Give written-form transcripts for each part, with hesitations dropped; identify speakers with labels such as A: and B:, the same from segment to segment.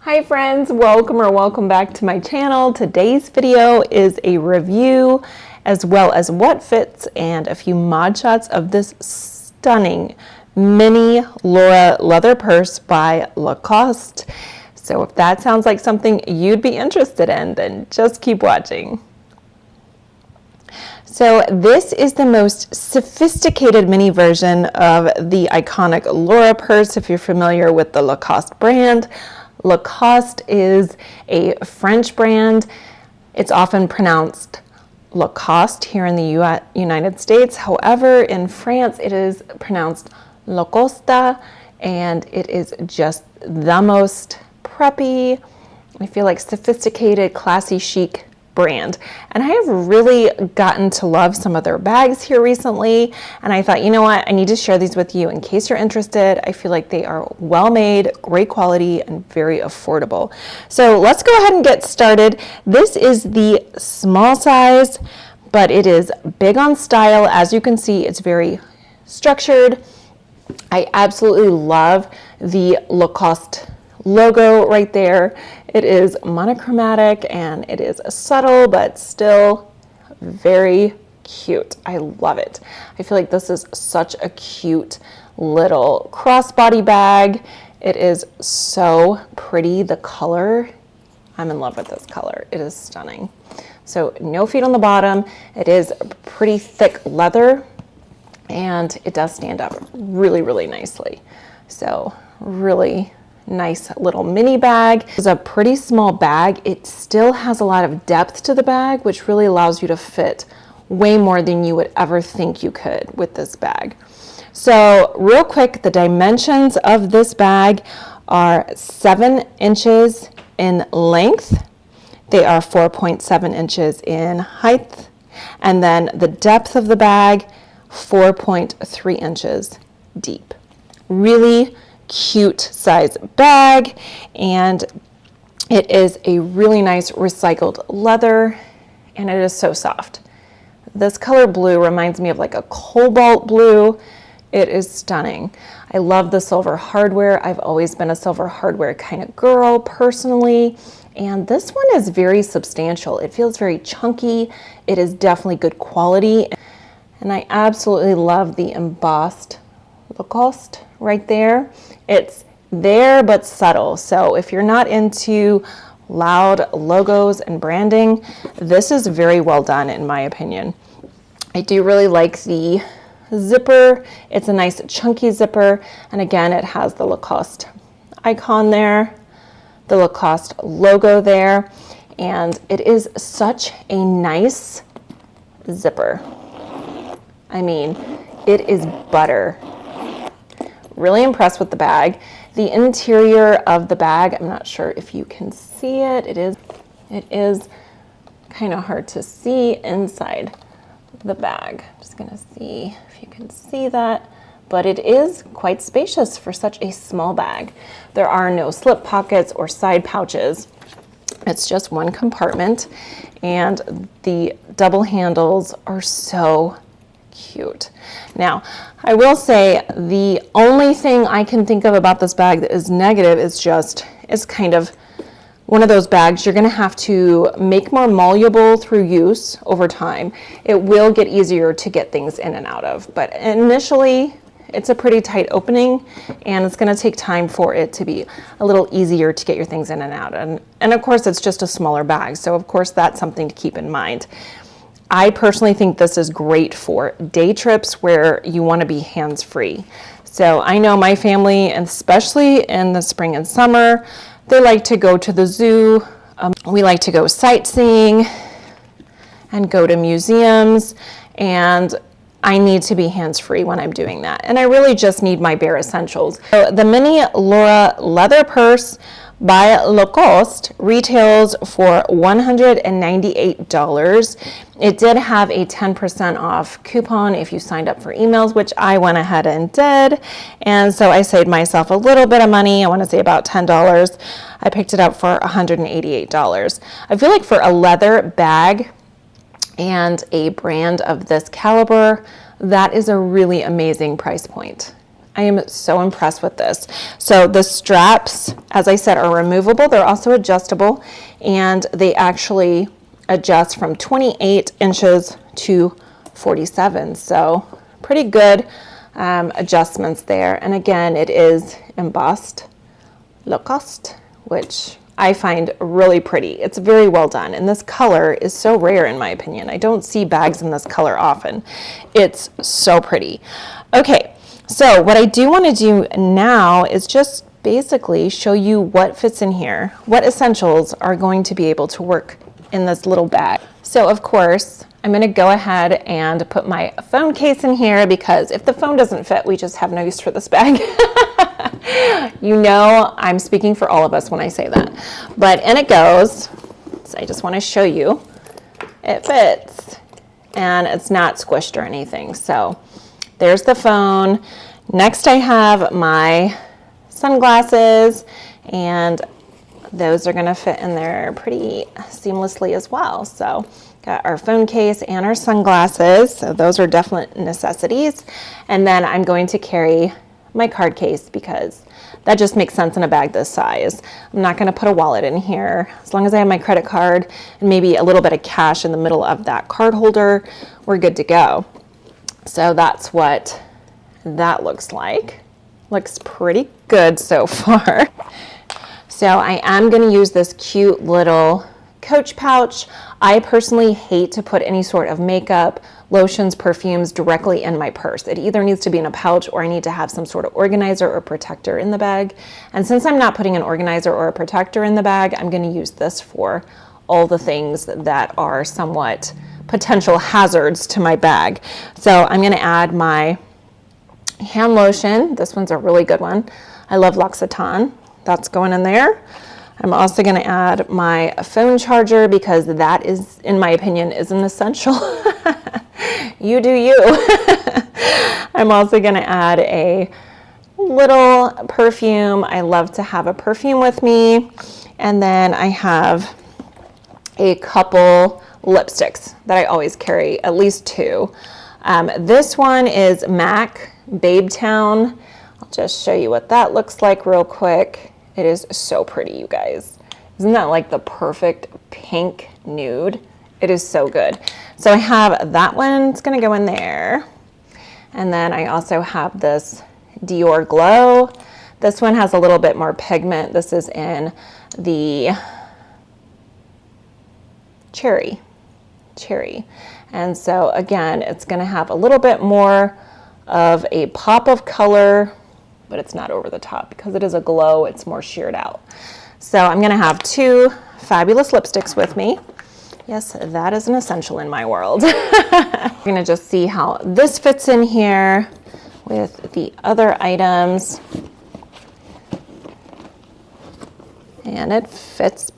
A: Hi friends, welcome back to my channel. Today's video is a review as well as what fits and a few mod shots of this stunning mini Lora leather purse by Lacoste. So if that sounds like something you'd be interested in, then just keep watching. So this is the most sophisticated mini version of the iconic Lora purse if you're familiar with the Lacoste brand. Lacoste is a French brand. It's often pronounced Lacoste here in the United States. However, in France, it is pronounced Lacoste, and it is just the most preppy, I feel like sophisticated, classy, chic brand. And I have really gotten to love some of their bags here recently, and I thought, you know what, I need to share these with you in case you're interested. I feel like they are well made, great quality, and very affordable. So let's go ahead and get started. This is the small size, but it is big on style. As you can see, it's very structured. I absolutely love the Lacoste logo right there. It is monochromatic and it is subtle but still very cute. I love it. I feel like this is such a cute little crossbody bag. It is so pretty. The color, I'm in love with this color. It is stunning. So no feet on the bottom. It is pretty thick leather and it does stand up really, really nicely. So really nice little mini bag. It's a pretty small bag. It still has a lot of depth to the bag, which really allows you to fit way more than you would ever think you could with this bag. So real quick, the dimensions of this bag are 7 inches in length. They are 4.7 inches in height. And then the depth of the bag, 4.3 inches deep. Really cute size bag, and it is a really nice recycled leather, and it is so soft. This color blue reminds me of like a cobalt blue. It is stunning. I love the silver hardware. I've always been a silver hardware kind of girl personally, and this one is very substantial. It feels very chunky. It is definitely good quality, and I absolutely love the embossed Lacoste right there. It's there but subtle. So if you're not into loud logos and branding, this is very well done in my opinion. I do really like the zipper. It's a nice chunky zipper, and again it has the Lacoste icon there, the Lacoste logo there, and it is such a nice zipper. I mean, it is butter. Really impressed with the bag. The interior of the bag, I'm not sure if you can see it. It is kind of hard to see inside the bag. I'm just gonna see if you can see that, but it is quite spacious for such a small bag. There are no slip pockets or side pouches. It's just one compartment, and the double handles are so cute. Now, I will say the only thing I can think of about this bag that is negative is just, it's kind of one of those bags you're gonna have to make more malleable through use over time. It will get easier to get things in and out of, but initially it's a pretty tight opening, and it's gonna take time for it to be a little easier to get your things in and out. And of course it's just a smaller bag, so of course that's something to keep in mind. I personally think this is great for day trips where you want to be hands-free. So I know my family, and especially in the spring and summer, they like to go to the zoo. We like to go sightseeing and go to museums, and I need to be hands-free when I'm doing that. And I really just need my bare essentials. So the mini Lora leather purse by Lacoste retails for $198. It did have a 10% off coupon if you signed up for emails, which I went ahead and did. And so I saved myself a little bit of money. I want to say about $10. I picked it up for $188. I feel like for a leather bag and a brand of this caliber, that is a really amazing price point. I am so impressed with this. So the straps, as I said, are removable. They're also adjustable, and they actually adjust from 28 inches to 47. So pretty good adjustments there. And again, it is embossed Lacoste, which I find really pretty. It's very well done. And this color is so rare in my opinion. I don't see bags in this color often. It's so pretty. Okay. So what I do want to do now is just basically show you what fits in here, what essentials are going to be able to work in this little bag. So of course, I'm going to go ahead and put my phone case in here because if the phone doesn't fit, we just have no use for this bag. You know, I'm speaking for all of us when I say that. But in it goes. So I just want to show you it fits and it's not squished or anything. So there's the phone. Next I have my sunglasses, and those are going to fit in there pretty seamlessly as well. So got our phone case and our sunglasses. So those are definite necessities. And then I'm going to carry my card case because that just makes sense in a bag this size. I'm not going to put a wallet in here. As long as I have my credit card and maybe a little bit of cash in the middle of that card holder, we're good to go. So that's what that looks like. Looks pretty good so far. So I am going to use this cute little Coach pouch. I personally hate to put any sort of makeup, lotions, perfumes directly in my purse. It either needs to be in a pouch or I need to have some sort of organizer or protector in the bag. And since I'm not putting an organizer or a protector in the bag, I'm going to use this for all the things that are somewhat potential hazards to my bag. So I'm going to add my hand lotion. This one's a really good one. I love L'Occitane. That's going in there. I'm also going to add my phone charger because that is, in my opinion, is an essential. You do you. I'm also going to add a little perfume. I love to have a perfume with me. And then I have a couple lipsticks that I always carry, at least two. This one is MAC Babe Town. I'll just show you what that looks like real quick. It is so pretty, you guys. Isn't that like the perfect pink nude? It is so good. So I have that one, it's gonna go in there. And then I also have this Dior Glow. This one has a little bit more pigment. This is in the cherry. And so again, it's gonna have a little bit more of a pop of color, but it's not over the top because it is a glow, it's more sheared out. So I'm gonna have two fabulous lipsticks with me. Yes, that is an essential in my world. We're gonna just see how this fits in here with the other items. And it fits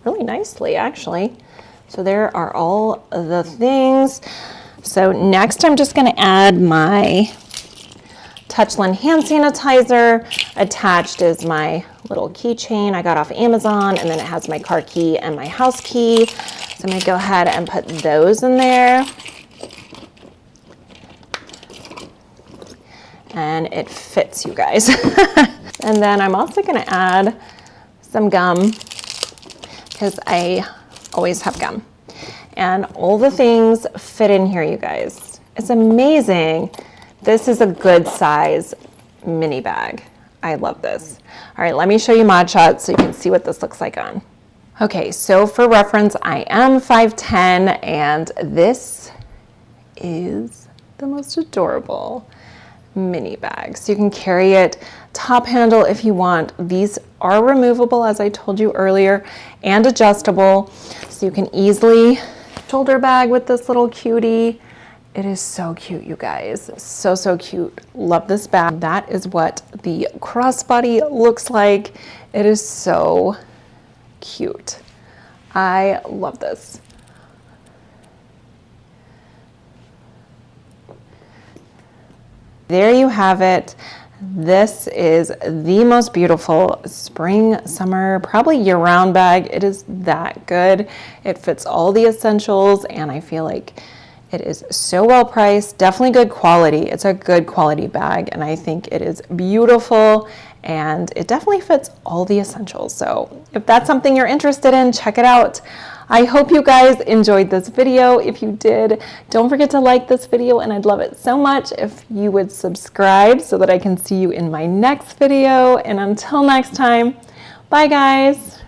A: really nicely, actually. So there are all the things. So next I'm just gonna add my Touchland hand sanitizer. Attached is my little keychain I got off Amazon, and then it has my car key and my house key. So I'm gonna go ahead and put those in there. And it fits, you guys. And then I'm also gonna add some gum because I always have gum. And all the things fit in here, you guys. It's amazing. This is a good size mini bag. I love this. All right, let me show you mod shots so you can see what this looks like on. Okay, so for reference, I am 5'10", and this is the most adorable mini bag. So you can carry it top handle if you want. These are removable, as I told you earlier, and adjustable. So you can easily shoulder bag with this little cutie. It is so cute, you guys. So, so cute. Love this bag. That is what the crossbody looks like. It is so cute. I love this. There you have it. This is the most beautiful spring, summer, probably year-round bag. It is that good. It fits all the essentials, and I feel like It is so well priced, definitely good quality. It's a good quality bag, and I think it is beautiful, and it definitely fits all the essentials. So if that's something you're interested in, check it out. I hope you guys enjoyed this video. If you did, don't forget to like this video, and I'd love it so much if you would subscribe so that I can see you in my next video. And until next time, bye guys.